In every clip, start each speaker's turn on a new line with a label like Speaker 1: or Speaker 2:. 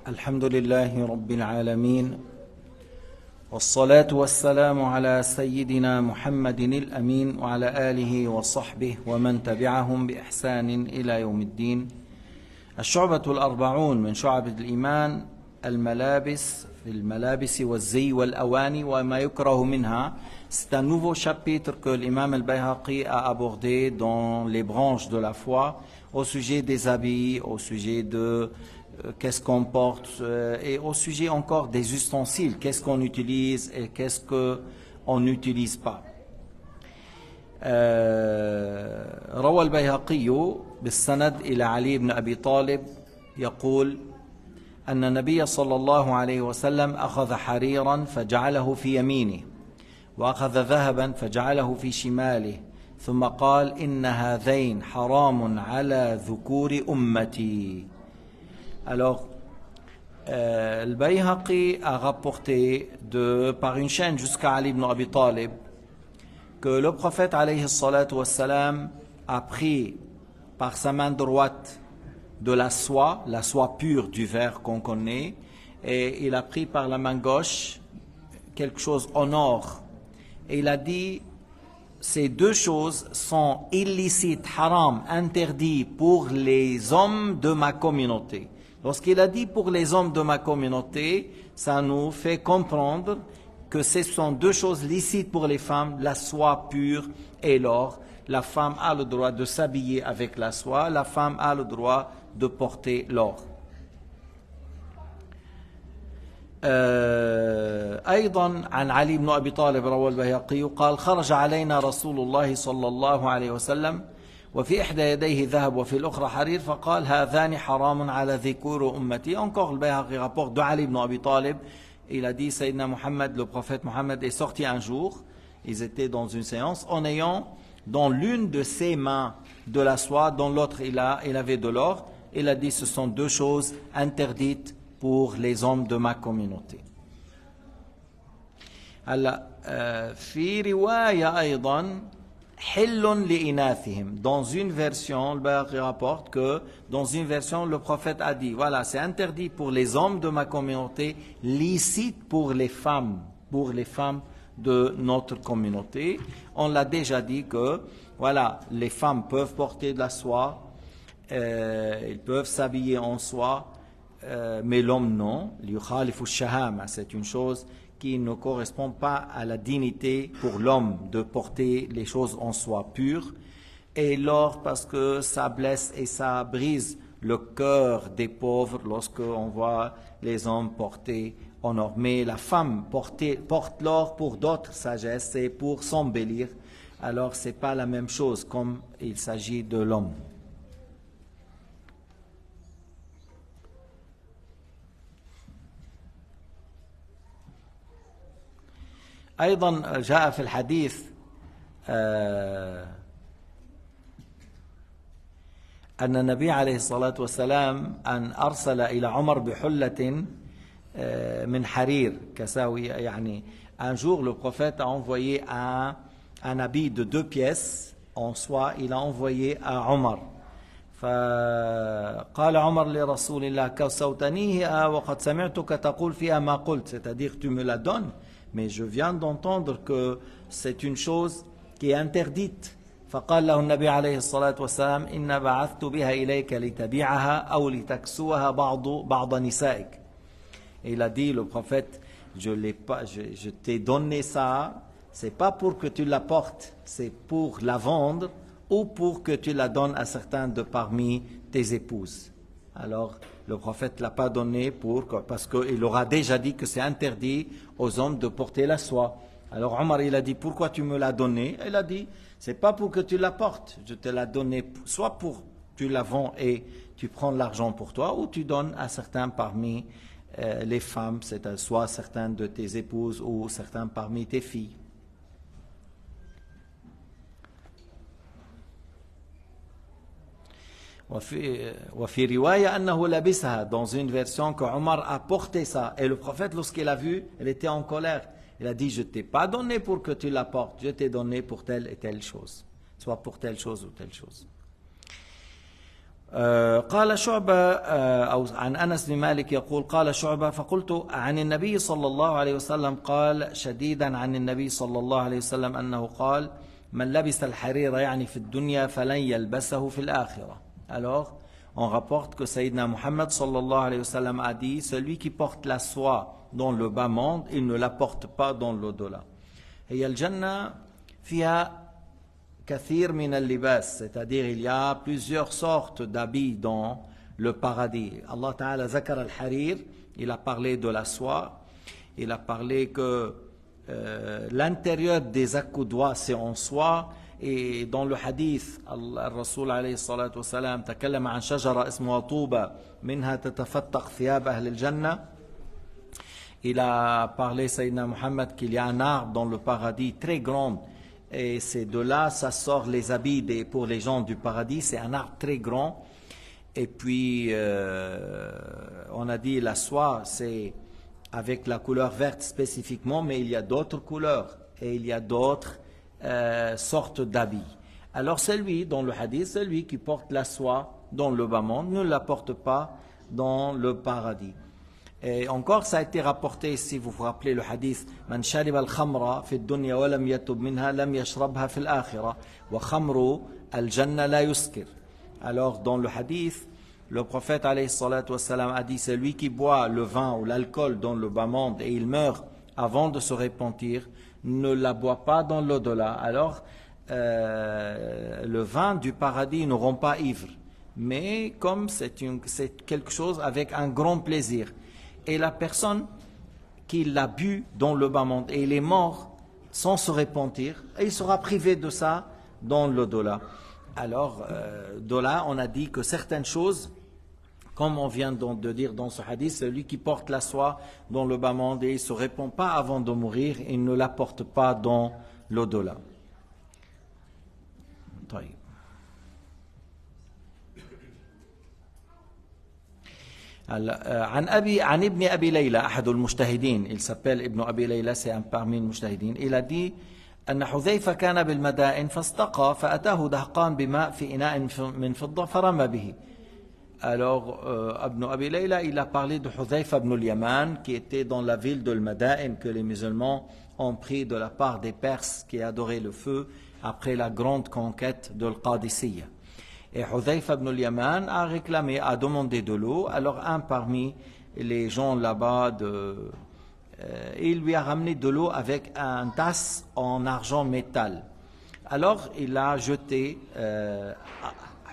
Speaker 1: الحمد لله رب العالمين والصلاة والسلام على سيدنا محمد الأمين وعلى آله وصحبه ومن تبعهم بإحسان إلى يوم الدين. الشعبة الأربعون من شعب الإيمان الملابس في الملابس والزي والأواني وما يكره منها. C'est un nouveau chapitre que l'imam al-Bayhaqi a abordé dans les branches de la foi au sujet des habits, au sujet de qu'est-ce qu'on porte et au sujet encore des ustensiles, qu'est-ce qu'on utilise et qu'est-ce qu'on n'utilise pas. روى البيهقي بالسند إلى علي بن أبي طالب يقول أن النبي صلى الله عليه وسلم أخذ حريرا فجعله في يمينه وأخذ ذهبا فجعله في شماله ثم قال إن هذين حرام على ذكور أمتي. Alors, le Bayhaqi a rapporté par une chaîne jusqu'à Ali ibn Abi Talib que le prophète alayhi salatu wassalam a pris par sa main droite de la soie pure du verre qu'on connaît, et il a pris par la main gauche quelque chose en or. Et il a dit, ces deux choses sont illicites, haram, interdits pour les hommes de ma communauté. Lorsqu'il a dit pour les hommes de ma communauté, ça nous fait comprendre que ce sont deux choses licites pour les femmes, la soie pure et l'or. La femme a le droit de s'habiller avec la soie, la femme a le droit de porter l'or. أيضا عن علي بن أبي طالب روى البيهقي قال خرج علينا رسول الله صلى الله عليه وسلم وفي إحدى يديه ذهب وفي الأخرى حرير فقال هذان حرام على ذكور أمتي. Encore le Bayhaqi rapporte de Ali ibn Abi Talib, il a dit Sayyidina Muhammad, le prophète Muhammad est sorti un jour, ils étaient dans une séance, en ayant dans l'une de ses mains de la soie, dans l'autre il avait de l'or. Il a dit ce sont deux choses interdites pour les hommes de ma communauté. هلا في رواية أيضا حل لإناثهم. Dans une version, le Bayhaqi rapporte que dans une version, le prophète a dit, voilà, c'est interdit pour les hommes de ma communauté, licite pour les femmes de notre communauté. On l'a déjà dit que, voilà, les femmes peuvent porter de la soie, ils peuvent s'habiller en soie, mais l'homme non. C'est une chose qui ne correspond pas à la dignité pour l'homme de porter les choses en soie pure. Et l'or, parce que ça blesse et ça brise le cœur des pauvres lorsqu'on voit les hommes porter en or. Mais la femme porte l'or pour d'autres sagesses et pour s'embellir. Alors ce n'est pas la même chose comme il s'agit de l'homme. أيضا جاء في الحديث أن النبي عليه الصلاة والسلام أن أرسل إلى عمر بحلة من حرير كساوية. يعني un jour le prophète a envoyé un habit de 2 pièces en soie, il a envoyé à عمر. فقال عمر لرسول الله كسوتنيه وقد سمعتك تقول فيها ما قلت, c'est-à-dire tu me la donnes, mais je viens d'entendre que c'est une chose qui est interdite. فقال له النبي عليه الصلاة والسلام إن بعثت بها إليك لتبيعها أو لتكسوها بعض نسائك. Et il a dit, le prophète, je t'ai donné ça, c'est pas pour que tu la portes, c'est pour la vendre ou pour que tu la donnes à certains de parmi tes épouses. Alors, le prophète ne l'a pas donné parce qu'il aura déjà dit que c'est interdit aux hommes de porter la soie. Alors Omar, il a dit, pourquoi tu me l'as donné? Il a dit, c'est pas pour que tu la portes, je te l'ai donné soit pour tu la vends et tu prends l'argent pour toi, ou tu donnes à certains parmi les femmes, c'est soit certaines de tes épouses ou certains parmi tes filles. وفي رواية أنه لبسها, dans une version que Omar a porté ça, et le prophète lorsqu'il a vu, il était en colère, il a dit je t'ai pas donné pour que tu la portes, je t'ai donné pour telle et telle chose, soit pour telle chose ou telle chose. قال شعبة أو عن أنس بن مالك يقول قال شعبة فقلت عن النبي صلى الله عليه وسلم قال شديدا عن النبي صلى الله عليه وسلم أنه قال من لبس الحرير يعني في الدنيا فلن يلبسه في الآخرة. Alors on rapporte que Sayyidina Muhammad sallallahu alayhi wa sallam a dit celui qui porte la soie dans le bas monde il ne la porte pas dans l'au-delà. هي الجنة فيها كثير من اللباس, c'est-à-dire il y a plusieurs sortes d'habits dans le paradis. Allah Ta'ala zakar al-harir, il a parlé de la soie, il a parlé que l'intérieur des accoudoirs c'est en soie, et dans le hadith الرسول عليه الصلاة والسلام تكلم عن شجرة اسمها طوبة منها تتفتق ثياب أهل الجنة. Il a parlé Sayyidina Muhammad qu'il y a un arbre dans le paradis très grand. Et c'est de là, ça sort les habits pour les gens du paradis. C'est un arbre très grand. Et puis, on a dit la soie, c'est avec la couleur verte spécifiquement, mais il y a d'autres couleurs et il y a d'autres sortes d'habits. Alors celui, dans le hadith, celui qui porte la soie dans le bas monde ne la porte pas dans le paradis. Et encore, ça a été rapporté, si vous vous rappelez le hadith, Man shariba al-khamra fi ad-dunya wa lam yatub minha lam yashrabha fi al-akhirah wa khamru al-janna la yuskir. Alors, dans le hadith, le prophète alayhi salatu wassalam a dit celui qui boit le vin ou l'alcool dans le bas monde et il meurt avant de se repentir, ne la boit pas dans l'au-delà. Alors, le vin du paradis ne rend pas ivre, mais comme c'est quelque chose avec un grand plaisir. Et la personne qui l'a bu dans le bas monde et il est mort sans se repentir, et il sera privé de ça dans l'au-delà. Alors, de là, on a dit que certaines choses, comme on vient de dire dans ce hadith, celui qui porte la soie dans le bas monde et il ne se répand pas avant de mourir, il ne la porte pas dans l'au-delà. عن ابن أبي ليلى أحد المجتهدين, il s'appelle Ibn Abi Layla, c'est un parmi les mujtahidin. Il a dit أن حذيفة كان بالمدائن فاستقى فأتاه دهقان بماء في إناء من فضة فرمى به. Alors Ibn Abi Layla, il a parlé de Hudhayfa ibn al-Yaman qui était dans la ville de Madain que les musulmans ont pris de la part des Perses qui adoraient le feu après la grande conquête de l'Qadisiyya. Et Hudhayfa ibn al-Yaman a réclamé, a demandé de l'eau. Alors un parmi les gens là-bas, il lui a ramené de l'eau avec un tasse en argent métal. Alors il a jeté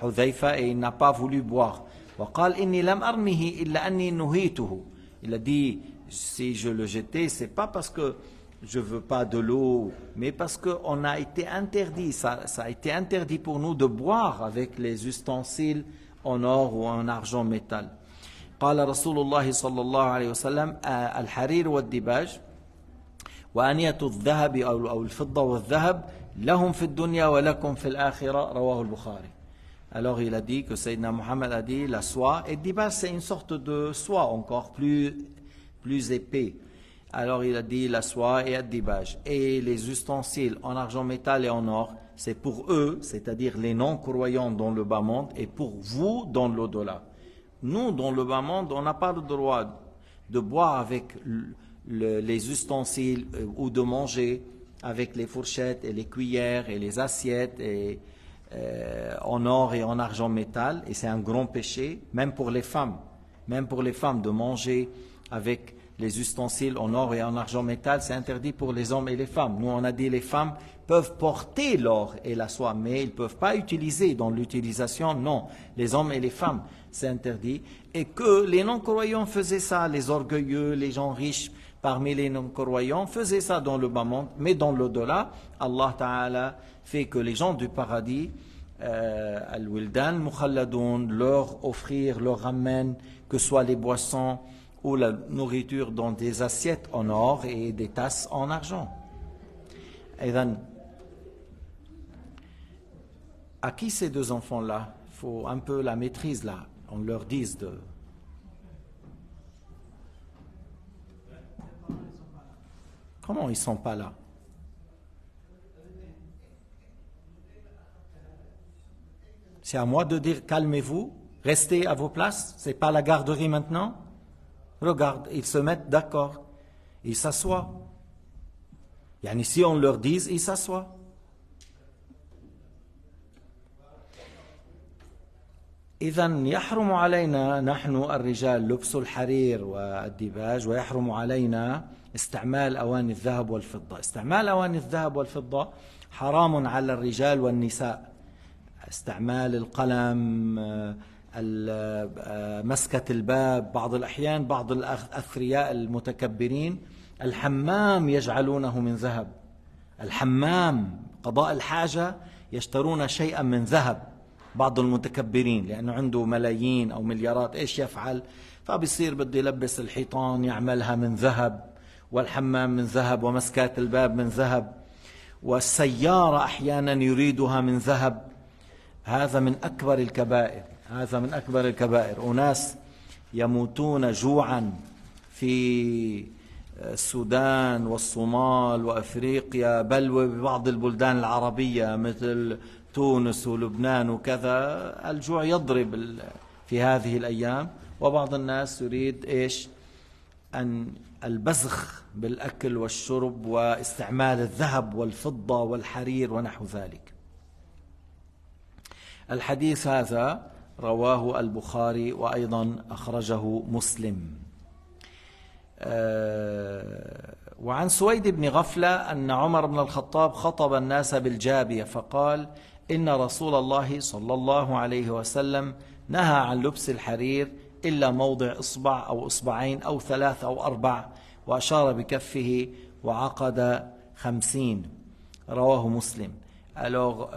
Speaker 1: Hudhayfa et il n'a pas voulu boire. وقال إني لم أرمه إلا أني نهيته. Il a dit si je le jetais, c'est pas parce que je veux pas de l'eau, mais parce qu'on a été interdit, ça a été interdit pour nous de boire avec les ustensiles en or ou en argent métal. قال رسول الله صلى الله عليه وسلم الحرير والديباج وأنية الذهب أو الفضة والذهب لهم في الدنيا ولكم في الآخرة رواه البخاري. Alors il a dit que Sayyidina Muhammad a dit la soie, et dibaj c'est une sorte de soie encore plus épais. Alors il a dit la soie et ad-dibaj. Et les ustensiles en argent, métal et en or, c'est pour eux, c'est-à-dire les non-croyants dans le bas monde, et pour vous dans l'au-delà. Nous, dans le bas monde, on n'a pas le droit de boire avec les ustensiles ou de manger avec les fourchettes et les cuillères et les assiettes en or et en argent métal. Et c'est un grand péché, même pour les femmes. Même pour les femmes, de manger avec les ustensiles en or et en argent métal, c'est interdit pour les hommes et les femmes. Nous, on a dit les femmes peuvent porter l'or et la soie, mais ils ne peuvent pas utiliser. Dans l'utilisation, non. Les hommes et les femmes, c'est interdit. Et que les non-croyants faisaient ça, les orgueilleux, les gens riches parmi les non-croyants faisaient ça dans le bas monde. Mais dans l'au-delà, Allah Ta'ala fait que les gens du paradis, Al-Wildan Mukhalladoun, leur offrir, leur ramène, que ce soit les boissons ou la nourriture dans des assiettes en or et des tasses en argent. Et then, à qui ces deux enfants-là? Il faut un peu la maîtrise là. On leur dise de... Comment ils ne sont pas là? C'est à moi de dire calmez-vous. Restez à vos places, c'est pas la garderie maintenant. Regarde, ils se mettent d'accord, ils s'assoient. Yani si on leur dit, ils s'assoient. إذن يحرم علينا نحن الرجال لبس الحرير والديباج ويحرم علينا استعمال أواني الذهب والفضة. استعمال أواني الذهب والفضة حرام على الرجال والنساء. استعمال القلم، مسكة الباب، بعض الأحيان بعض الأثرياء المتكبرين الحمام يجعلونه من ذهب. الحمام قضاء الحاجة يشترون شيئا من ذهب. بعض المتكبرين لأنه عنده ملايين أو مليارات إيش يفعل؟ فبصير بده يلبس الحيطان يعملها من ذهب، والحمام من ذهب، ومسكات الباب من ذهب، والسيارة أحيانا يريدها من ذهب. هذا من أكبر الكبائر، هذا من أكبر الكبائر. أناس يموتون جوعا في السودان والصومال وأفريقيا، بل وبعض البلدان العربية مثل تونس ولبنان وكذا. الجوع يضرب في هذه الأيام، وبعض الناس يريد إيش؟ أن البذخ بالأكل والشرب واستعمال الذهب والفضة والحرير ونحو ذلك. الحديث هذا رواه البخاري وأيضا أخرجه مسلم. وعن سويد بن غفلة أن عمر بن الخطاب خطب الناس بالجابية فقال: إن رسول الله صلى الله عليه وسلم نهى عن لبس الحرير إلا موضع إصبع أو إصبعين أو 3 أو 4، وأشار بكفه وعقد 50. رواه مسلم. Alors,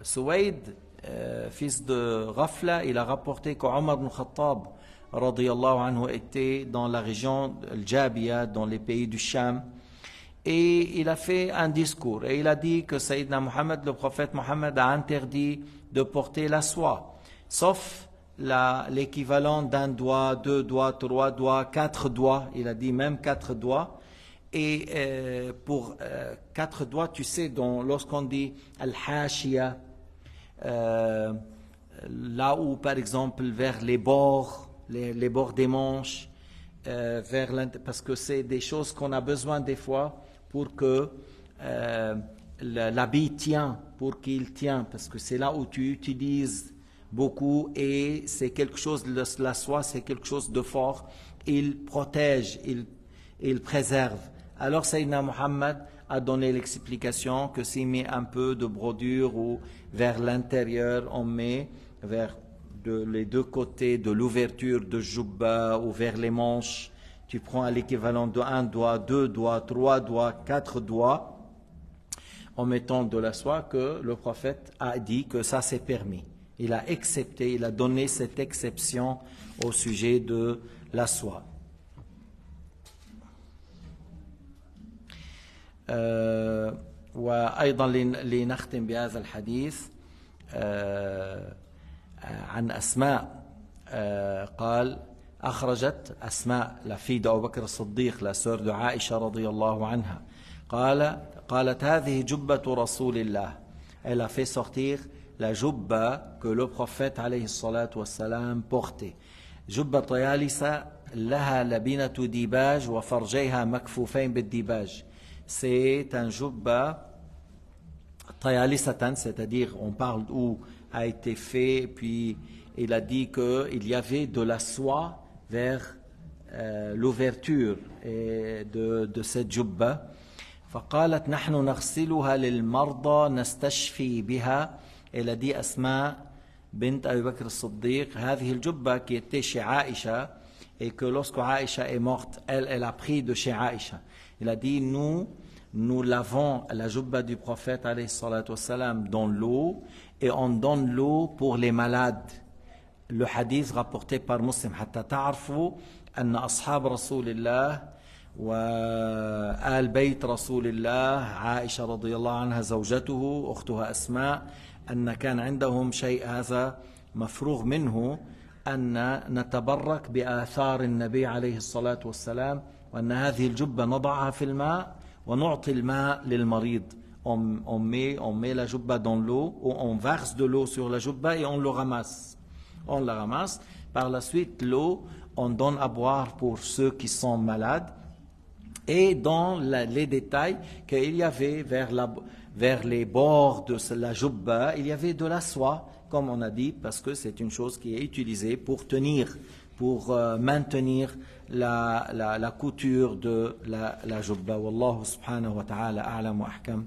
Speaker 1: Suwaid, fils de Ghafla, il a rapporté qu'Omar ibn Khattab radiyallahu anhu était dans la région Al-Jabiya, dans les pays du Sham, et il a fait un discours et il a dit que Sayyidina Muhammad, le prophète Muhammad, a interdit de porter la soie, sauf l'équivalent d'un doigt, 2 doigts, 3 doigts, 4 doigts. Il a dit même 4 doigts. Et pour 4 doigts, tu sais, lorsqu'on dit al-hashiya, là où par exemple vers les bords des manches, parce que c'est des choses qu'on a besoin des fois pour que l'habit tient, pour qu'il tient, parce que c'est là où tu utilises beaucoup et c'est quelque chose, la soie c'est quelque chose de fort, il protège, il préserve. Alors Sayyidina Muhammad a donné l'explication que s'il met un peu de brodure ou vers l'intérieur, on met vers les 2 côtés de l'ouverture de jubba ou vers les manches, tu prends l'équivalent de 1 doigt, 2 doigts, 3 doigts, 4 doigts, en mettant de la soie, que le prophète a dit que ça c'est permis. Il a accepté, il a donné cette exception au sujet de la soie. وأيضا لنختم بهذا الحديث عن أسماء قال: أخرجت أسماء la fille d'Abu Bakr as-Siddiq, la sœur de Aïcha radiyallahu anha, قالت هذه جبة رسول الله. Elle a fait sortir la jubba que le prophète alayhi الصلاة والسلام portait. جبة طيالسة لها لبنة ديباج وفرجيها مكفوفين بالديباج. C'est un jubba tayalisatan, c'est-à-dire on parle où a été fait, puis il a dit qu'il y avait de la soie vers l'ouverture de cette jubba. فقالت نحن نغسلها للمرضى نستشفي بها. Elle a dit Asma bint Abu Bakr as-Siddiq, هذه الجبة qui était chez Aïcha, et que lorsque Aïcha est morte, elle a pris de chez Aïcha. Il a dit nous lavons la jubba du prophète alayhi salatu wassalam dans l'eau, et on donne l'eau pour les malades. Le hadith rapporté par Muslim: حتى تعرفوا أن أصحاب رسول الله وآل بيت رسول الله، عائشة رضي الله عنها زوجته أختها أسماء، أن كان عندهم شيء هذا مفروغ منه، أن نتبرك بآثار النبي عليه الصلاة والسلام، وأن هذه الجبة نضعها في الماء ونعطي الماء للمريض. On met la jubba dans l'eau, ou on verse de l'eau sur la jubba et on le ramasse. on la ramasse. Par la suite, l'eau, on donne à boire pour ceux qui sont malades. Et dans les détails, qu'il y avait vers les bords de la jubba, il y avait de la soie, comme on a dit, parce que c'est une chose qui est utilisée pour tenir, pour maintenir la couture de la jubba. Wallahu subhanahu wa ta'ala a'lam wa ahkam.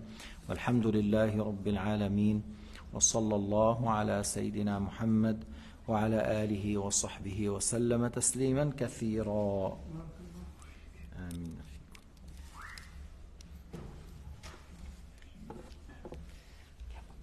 Speaker 1: Walhamdulillahi rabbil alamin. Wa sallallahu ala sayyidina Muhammad wa ala alihi wa sahbihi wa sallama tasliman kathira.